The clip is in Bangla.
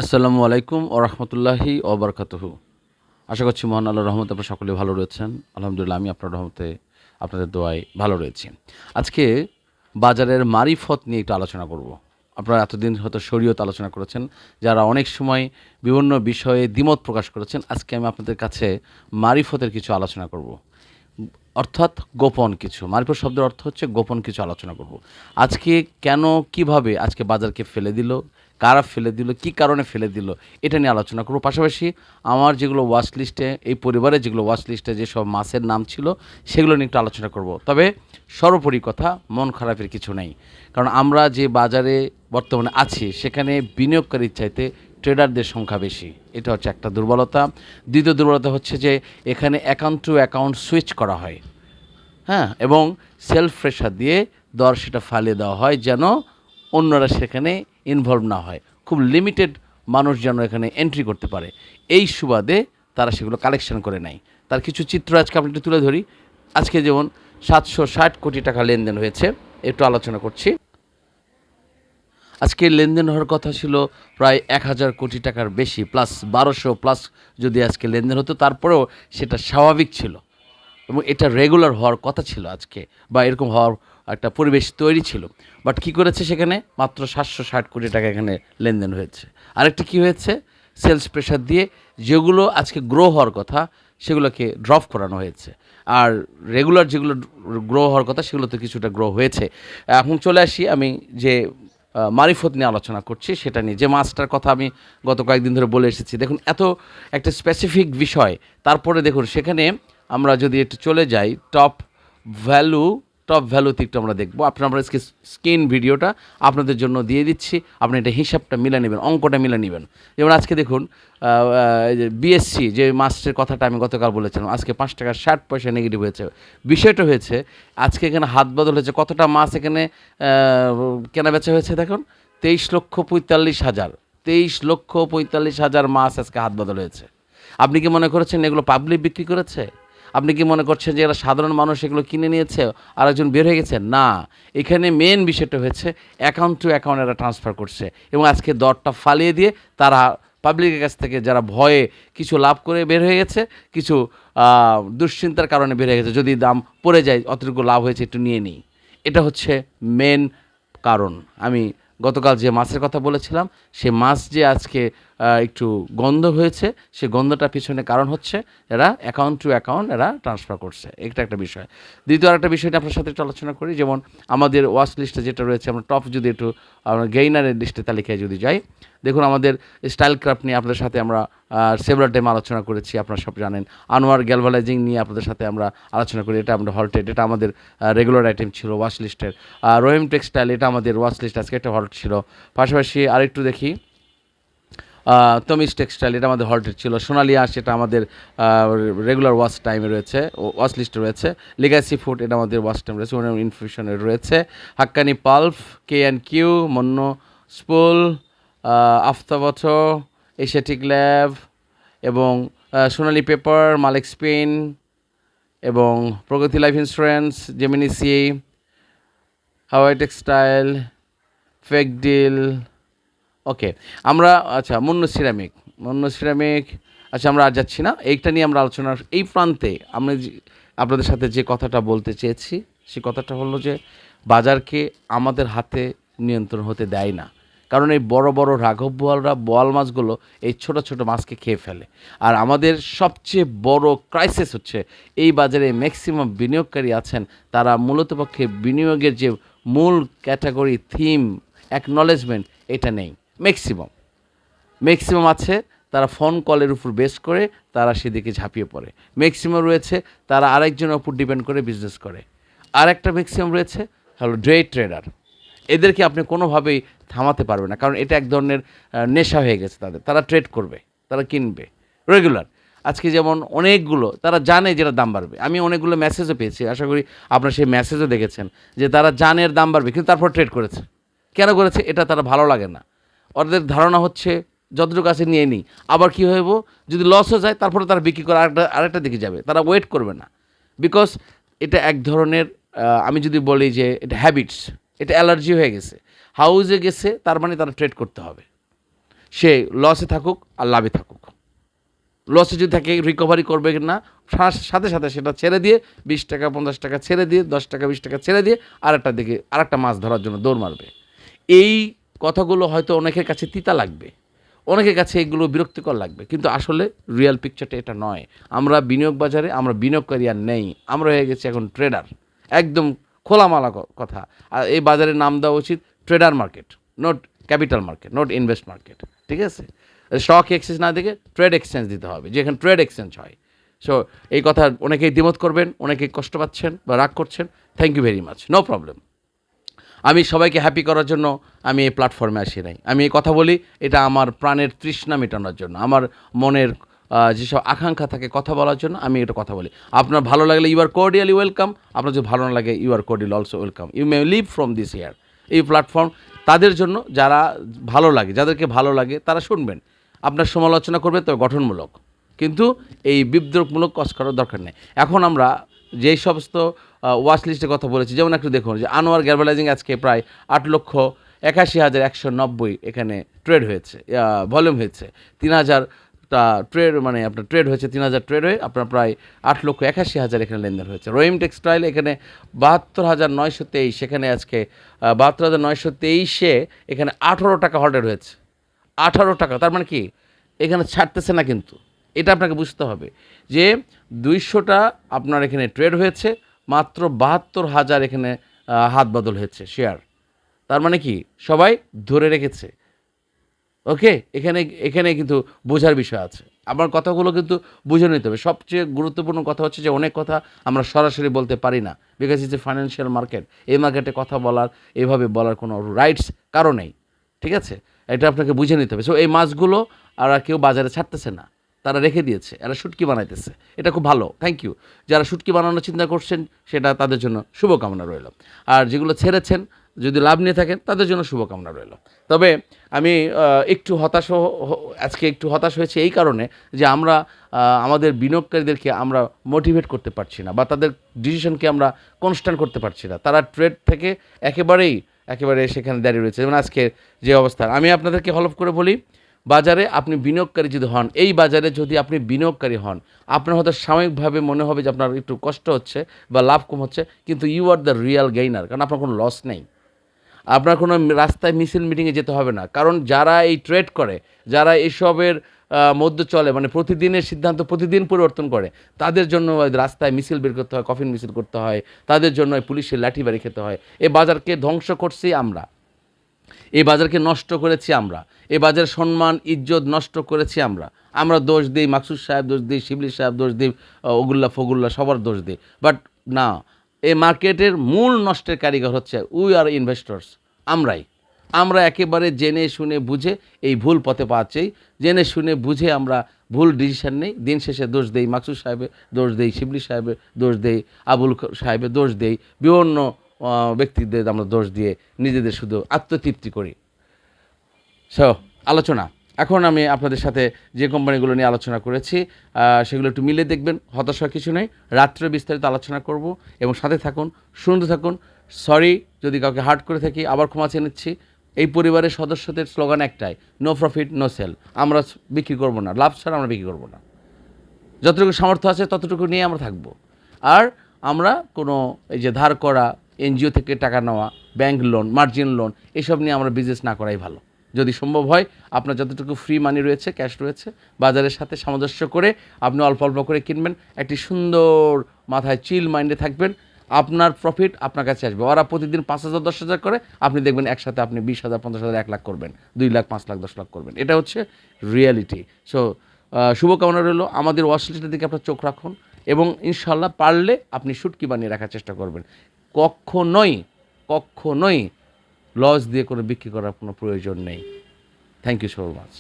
আসসালামু আলাইকুম ও রহমতুল্লাহি ও বারাকাতুহু। আশা করছি মহান আল্লাহর রহমতে আপনারা সকলে ভালো রয়েছেন। আলহামদুলিল্লাহ আমি আপনার রহমতে আপনাদের দোয়ায় ভালো রয়েছি। আজকে বাজারের মারিফত নিয়ে একটু আলোচনা করব। আপনারা এতদিন হয়তো শরীয়ত আলোচনা করেছেন, যারা অনেক সময় বিভিন্ন বিষয়ে দ্বিমত প্রকাশ করেছেন। আজকে আমি আপনাদের কাছে মারিফতের কিছু আলোচনা করব। অর্থাৎ গোপন কিছু, মারিফত শব্দের অর্থ হচ্ছে গোপন কিছু আলোচনা করব। আজকে কেন কিভাবে আজকে বাজারকে ফেলে দিল, কারা ফেলে দিল, কি কারণে ফেলে দিল, এটা নিয়ে আলোচনা করব। পাশাপাশি আমার যেগুলো ওয়াচ লিস্টে, এই পরিবারের যেগুলো ওয়াচ লিস্টে যেসব মাছের নাম ছিল সেগুলো নিয়ে একটু আলোচনা করব। তবে সর্বোপরি কথা, মন খারাপের কিছু নেই। কারণ আমরা যে বাজারে বর্তমানে আছি সেখানে বিনিয়োগকারীর চাইতে ট্রেডারদের সংখ্যা বেশি। এটা হচ্ছে একটা দুর্বলতা। দ্বিতীয় দুর্বলতা হচ্ছে যে এখানে অ্যাকাউন্ট টু অ্যাকাউন্ট সুইচ করা হয়, হ্যাঁ, এবং সেলফ প্রেশার দিয়ে দর সেটা ফালিয়ে দেওয়া হয় যেন অন্যরা সেখানে ইনভলভ না হয়। খুব লিমিটেড মানুষ যেন এখানে এন্ট্রি করতে পারে, এই সুবাদে তারা সেগুলো কালেকশন করে নেয়। তার কিছু চিত্র আজকে আপনি একটু তুলে ধরি। আজকে যেমন 760 কোটি টাকা লেনদেন হয়েছে, একটু আলোচনা করছি। আজকে লেনদেন হওয়ার কথা ছিল প্রায় 1000 কোটি টাকার বেশি, প্লাস 1200 প্লাস যদি আজকে লেনদেন হতো, তারপরেও সেটা স্বাভাবিক ছিল এবং এটা রেগুলার হওয়ার কথা ছিল আজকে, বা এরকম হওয়ার একটা পরিবেশ তৈরি ছিল। বাট কী করেছে, সেখানে মাত্র 760 কোটি টাকা এখানে লেনদেন হয়েছে। আরেকটা কী হয়েছে, সেলস প্রেশার দিয়ে যেগুলো আজকে গ্রো হওয়ার কথা সেগুলোকে ড্রপ করানো হয়েছে। আর রেগুলার যেগুলো গ্রো হওয়ার কথা সেগুলো তো কিছুটা গ্রো হয়েছে। এখন চলে আসি আমি যে মারিফত নিয়ে আলোচনা করছি সেটা নিয়ে, যে মাছটার কথা আমি গত কয়েকদিন ধরে বলে এসেছি। দেখুন, এত একটা স্পেসিফিক বিষয়, তারপরে দেখুন সেখানে আমরা যদি একটু চলে যাই টপ ভ্যালুতে একটু আমরা দেখবো। আমরা স্ক্রিন ভিডিওটা আপনাদের জন্য দিয়ে দিচ্ছি, আপনি এটা হিসাবটা মিলে নেবেন, অঙ্কটা মিলে নেবেন। যেমন আজকে দেখুন বিএসসি যে মাসের কথাটা আমি গতকাল বলেছিলাম, আজকে 5 টাকা 60 পয়সা নেগেটিভ হয়েছে। বিষয়টা হয়েছে আজকে এখানে হাত বদল হয়েছে। কতটা মাছ এখানে কেনা বেচা হয়েছে দেখুন, 23,45,000, 23,45,000 মাছ আজকে হাত বদল হয়েছে। আপনি কি মনে করেছেন এগুলো পাবলিক বিক্রি করেছে? আপনি কি মনে করছেন যে এরা সাধারণ মানুষ এগুলো কিনে নিয়েছে আর একজন বের হয়ে গেছে? না, এখানে মেন বিষয়টা হয়েছে অ্যাকাউন্ট টু অ্যাকাউন্ট এরা ট্রান্সফার করছে এবং আজকে দরটা ফালিয়ে দিয়ে তারা পাবলিকের কাছ থেকে যারা ভয়ে কিছু লাভ করে বের হয়ে গেছে, কিছু দুশ্চিন্তার কারণে বের হয়ে গেছে, যদি দাম পড়ে যায় অতটুকু লাভ হয়েছে একটু নিয়ে নিই। এটা হচ্ছে মেন কারণ। আমি গতকাল যে মাছের কথা বলেছিলাম, সে মাছ যে আজকে একটু গন্ধ হয়েছে, সে গন্ধটার পিছনে কারণ হচ্ছে এরা অ্যাকাউন্ট টু অ্যাকাউন্ট এরা ট্রান্সফার করছে। এটা একটা বিষয়। দ্বিতীয় আরেকটা বিষয়টা আপনার সাথে একটু আলোচনা করি। যেমন আমাদের ওয়াচ লিস্টে যেটা রয়েছে, আমরা টপ যদি একটু আমরা গেইনারের লিস্টে তালিকায় যদি যাই, দেখুন আমাদের স্টাইল ক্রাফট নিয়ে আপনাদের সাথে আমরা সেভারাল টাইম আলোচনা করেছি, আপনারা সব জানেন। আনোয়ার গ্যালভালাইজিং নিয়ে আপনাদের সাথে আমরা আলোচনা করি, এটা আমাদের হল্টেড, এটা আমাদের রেগুলার আইটেম ছিল ওয়াচ লিস্টের। রহিম টেক্সটাইল, এটা আমাদের ওয়াচ লিস্ট, আজকে একটা হল্ট ছিল। পাশাপাশি আরেকটু দেখি, তমিজ টেক্সটাইল, এটা আমাদের হল্টেড ছিল। সোনালী আঁশ, এটা আমাদের রেগুলার ওয়াচ টাইমে রয়েছে, ওয়াচ লিস্টে রয়েছে। লিগাসি ফুড, এটা আমাদের ওয়াচ টাইম রয়েছে, ইনফিউশনে রয়েছে। Haqqani pulp, K&Q, মন্য spool, আফতাবছ, Asiatic lab এবং সোনালী পেপার, মালিক স্পিন এবং প্রগতি লাইফ ইন্স্যুরেন্স, জেমিনিসি, হাওয়াই টেক্সটাইল, ফেক ডিল। ওকে, আমরা আচ্ছা মুন্ন সিরামিক, আচ্ছা আমরা আর যাচ্ছি না, এইটা নিয়ে আমরা আলোচনার এই প্রান্তে আমরা আপনাদের সাথে যে কথাটা বলতে চেয়েছি, সে কথাটা হলো যে বাজারকে আমাদের হাতে নিয়ন্ত্রণ হতে দেয় না। কারণ এই বড় বড় রাঘব বোয়ালরা বোয়াল মাছগুলো এই ছোট ছোট মাছকে খেয়ে ফেলে। আর আমাদের সবচেয়ে বড় ক্রাইসিস হচ্ছে এই বাজারে ম্যাক্সিমাম বিনিয়োগকারী আছেন, তারা মূলত পক্ষে বিনিয়োগের যে মূল ক্যাটাগরি, থিম, অ্যাকনলেজমেন্ট, এটা নেই। ম্যাক্সিমাম আছে তারা ফোন কলের উপর বেস করে তারা সেদিকে ঝাঁপিয়ে পড়ে। ম্যাক্সিমাম রয়েছে তারা আরেকজনের উপর ডিপেন্ড করে বিজনেস করে। আর একটা ম্যাক্সিমাম রয়েছে হলো ডে ট্রেডার। এদেরকে আপনি কোনোভাবেই থামাতে পারবেন না, কারণ এটা এক ধরনের নেশা হয়ে গেছে তাদের। তারা ট্রেড করবে, তারা কিনবে রেগুলার। আজকে যেমন অনেকগুলো তারা জানে যেটা দাম বাড়বে, আমি অনেকগুলো মেসেজও পেয়েছি, আশা করি আপনারা সেই মেসেজও দেখেছেন, যে তারা জানে এর দাম বাড়বে কিন্তু তারপর ট্রেড করেছে। কেন করেছে? এটা তারা ভালো লাগে না। ওদের ধারণা হচ্ছে যতটুকু আছে নিয়ে নিই, আবার কী হইব যদি লসও যায় তারপরে তারা বিক্রি করে আরেকটা দিকে যাবে, তারা ওয়েট করবে না। বিকজ এটা এক ধরনের আমি যদি বলি যে এটা হ্যাবিটস, এটা অ্যালার্জি হয়ে গেছে। হাউজে গেছে তার মানে তারা ট্রেড করতে হবে। সে লসে থাকুক আর লাভে থাকুক, লসে যদি থাকে রিকভারি করবে না, সাথে সাথে সেটা ছেড়ে দিয়ে 20 টাকা 50 টাকা ছেড়ে দিয়ে 10 টাকা 20 টাকা ছেড়ে দিয়ে আরেকটা মাছ ধরার জন্য দৌড় মারবে। এই কথাগুলো হয়তো অনেকের কাছে তিতা লাগবে, অনেকের কাছে এগুলো বিরক্তিকর লাগবে, কিন্তু আসলে রিয়েল পিকচারটা এটা নয়। আমরা বিনিয়োগ বাজারে আমরা বিনিয়োগকারী আর নেই, আমরা হয়ে গেছি এখন ট্রেডার। একদম খোলামালা কথা। আর এই বাজারের নাম দেওয়া উচিত trader market, not capital market, not invest market, ঠিক আছে? স্টক এক্সচেঞ্জ না দেখে ট্রেড এক্সচেঞ্জ দিতে হবে, যেখানে ট্রেড এক্সচেঞ্জ হয়। সো এই কথা অনেকেই দ্বিমত করবেন, অনেকেই কষ্ট পাচ্ছেন বা রাগ করছেন, thank you very much, no problem. আমি সবাইকে হ্যাপি করার জন্য আমি এই প্ল্যাটফর্মে আসি নাই। আমি এই কথা বলি এটা আমার প্রাণের তৃষ্ণা মেটানোর জন্য, আমার মনের যেসব আকাঙ্ক্ষা থাকে কথা বলার জন্য আমি এটা কথা বলি। আপনার ভালো লাগলে ইউ আর কোর্ডিয়ালি ওয়েলকাম, আপনার যদি ভালো না লাগে you are cordially also welcome. You may leave from this here. এই প্ল্যাটফর্ম তাদের জন্য যারা ভালো লাগে, যাদেরকে ভালো লাগে তারা শুনবেন, আপনার সমালোচনা করবে তবে গঠনমূলক, কিন্তু এই বিদ্রোহমূলক কাজ করার দরকার নেই। এখন আমরা যেই সমস্ত ওয়াচ লিস্টের কথা বলেছি, যেমন একটু দেখুন যে আনোয়ার গ্যালভানাইজিং আজকে প্রায় 8,81,190 এখানে ট্রেড হয়েছে, ভলিউম হয়েছে 3,000 ট্রেড, মানে আপনার ট্রেড হয়েছে 3,000 ট্রেড হয়ে আপনার প্রায় 8,81,000 এখানে লেনদেন হয়েছে। রহিম টেক্সটাইল এখানে 72,923, এখানে আজকে 72,923-এ এখানে 18 টাকা হল্ডেড হয়েছে, 18 টাকা। তার মানে কি এখানে ছাড়তেছে না, কিন্তু এটা আপনাকে বুঝতে হবে যে 200টা আপনার এখানে ট্রেড হয়েছে, মাত্র 72,000 এখানে হাত বদল হয়েছে শেয়ার। তার মানে কি সবাই ধরে রেখেছে। ওকে, এখানে কিন্তু বোঝার বিষয় আছে, আমার কথাগুলো কিন্তু বুঝে নিতে হবে। সবচেয়ে গুরুত্বপূর্ণ কথা হচ্ছে যে অনেক কথা আমরা সরাসরি বলতে পারি না, because it's a financial market. এই মার্কেটে কথা বলার, এভাবে বলার কোনো রাইটস কারো নেই, ঠিক আছে? এটা আপনাকে বুঝে নিতে হবে। সো এই মাছগুলো আর কেউ বাজারে ছাড়তেছে না, তারা রেখে দিয়েছে, এরা শুটকি বানাইতেছে, এটা খুব ভালো, থ্যাংক ইউ। যারা শুটকি বানানোর চিন্তা করছেন সেটা তাদের জন্য শুভকামনা রইল, আর যেগুলো ছেড়েছেন যদি লাভ নিয়ে থাকেন তাদের জন্য শুভকামনা রইল। তবে আমি একটু আজকে একটু হতাশ হয়েছে এই কারণে যে আমরা আমাদের বিনিয়োগকারীদেরকে আমরা মোটিভেট করতে পারছি না, বা তাদের ডিসিশনকে আমরা কনস্ট্যান্ট করতে পারছি না। তারা ট্রেড থেকে একেবারে সেখানে দাঁড়িয়ে রয়েছে। যেমন আজকে যে অবস্থা, আমি আপনাদেরকে হলফ করে বলি, বাজারে আপনি বিনিয়োগকারী যদি হন, এই বাজারে যদি আপনি বিনিয়োগকারী হন, আপনার হয়তো সাময়িকভাবে মনে হবে যে আপনার একটু কষ্ট হচ্ছে বা লাভ কম হচ্ছে, কিন্তু you are the real gainer, কারণ আপনার কোনো লস নেই। আপনার কোনো রাস্তায় মিছিল মিটিংয়ে যেতে হবে না, কারণ যারা এই ট্রেড করে, যারা এইসবের মধ্যে চলে, মানে প্রতিদিনের সিদ্ধান্ত প্রতিদিন পরিবর্তন করে, তাদের জন্য রাস্তায় মিছিল বের করতে হয়, কফিন মিছিল করতে হয়, তাদের জন্য পুলিশের লাঠি বাড়ি খেতে হয়। এই বাজারকে ধ্বংস করছি আমরা, এই বাজারকে নষ্ট করেছি আমরা, এই বাজারের সম্মান ইজ্জত নষ্ট করেছি আমরা দোষ দিই মাকসুদ সাহেব, দোষ দিই শিবলি সাহেব, দোষ দিই ওগুল্লা ফগুল্লা, সবার দোষ দিই। বাট না, এই মার্কেটের মূল নষ্টের কারিগর হচ্ছে উই আর ইনভেস্টর্স, আমরা একেবারে জেনে শুনে বুঝে এই ভুল পথে পাচ্ছি, জেনে শুনে বুঝে আমরা ভুল ডিসিশন নেই, দিন শেষে দোষ দেই মাকসুদ সাহেবের, দোষ দেই শিবলি সাহেবের, দোষ দেই আবুল সাহেবের, দোষ দেই বিভিন্ন ব্যক্তিদের আমরা দোষ দিয়ে নিজেদের শুধু আত্মতৃপ্তি করি। সো আলোচনা এখন আমি আপনাদের সাথে যে কোম্পানিগুলো নিয়ে আলোচনা করেছি সেগুলো একটু মিলে দেখবেন, হতাশার কিছু নেই। রাত্রে বিস্তারিত আলোচনা করব এবং সাথে থাকুন, শুনতে থাকুন। সরি যদি কাউকে হার্ট করে থাকি, আবার ক্ষমা চেয়ে নিচ্ছি। এই পরিবারের সদস্যদের স্লোগান একটাই, নো প্রফিট নো সেল। আমরা বিক্রি করব না, লাভ ছাড়া আমরা বিক্রি করব না। যতটুকু সামর্থ্য আছে ততটুকু নিয়ে আমরা থাকব। আর আমরা কোনো এই যে ধার করা, এনজিও থেকে টাকা নেওয়া, ব্যাংক লোন, মার্জিন লোন, এসব নিয়ে আমরা বিজনেস না করাই ভালো। যদি সম্ভব হয় আপনার যতটুকু ফ্রি মানি রয়েছে, ক্যাশ রয়েছে, বাজারের সাথে সামঞ্জস্য করে আপনি অল্প অল্প করে কিনবেন, একটি সুন্দর মাথায় চিল মাইন্ডে থাকবেন, আপনার প্রফিট আপনার কাছে আসবে। ওরা প্রতিদিন 5,000 10,000 করে, আপনি দেখবেন একসাথে আপনি 20,000 50,000 1 লাখ করবেন, 2 লাখ 5 লাখ 10 লাখ করবেন। এটা হচ্ছে রিয়েলিটি। সো শুভকামনা রইল। আমাদের ওয়াশলিস্টের দিকে আপনার চোখ রাখুন এবং ইনশাল্লাহ পারলে আপনি শুটকি বানিয়ে রাখার চেষ্টা করবেন। কখনোই লস দিয়ে কোনো বিক্রি করার কোনো প্রয়োজন নেই। Thank you so much.